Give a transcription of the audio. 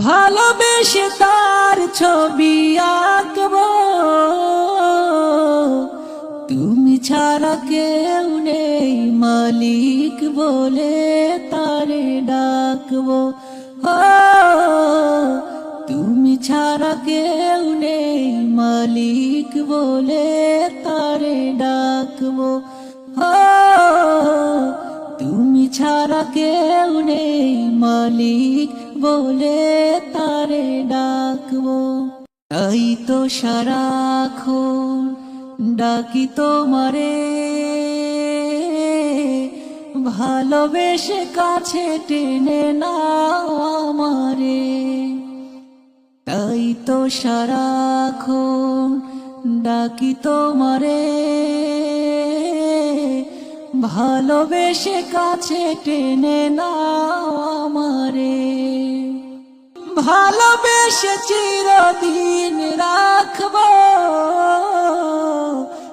ভালোবেসে তার ছবি আঁকবো, তুমি ছাড়া কেউ নেই মালিক বলে তারে ডাকবো। তুমি ছাড়া কেউ নেই মালিক বলে তারে ডাকবো। তুমি ছাড়া কেউ নেই মালিক বলে তারে ডাকবো। তাই তো সারাক্ষণ ডাকি তোমারে, ভালোবেসে কাছে টেনে নাও আমারে। তাই তো সারাক্ষণ ডাকি তোমারে, ভালোবেসে কাছে টেনে নাও আমারে। ভালোবেসে চিরদিন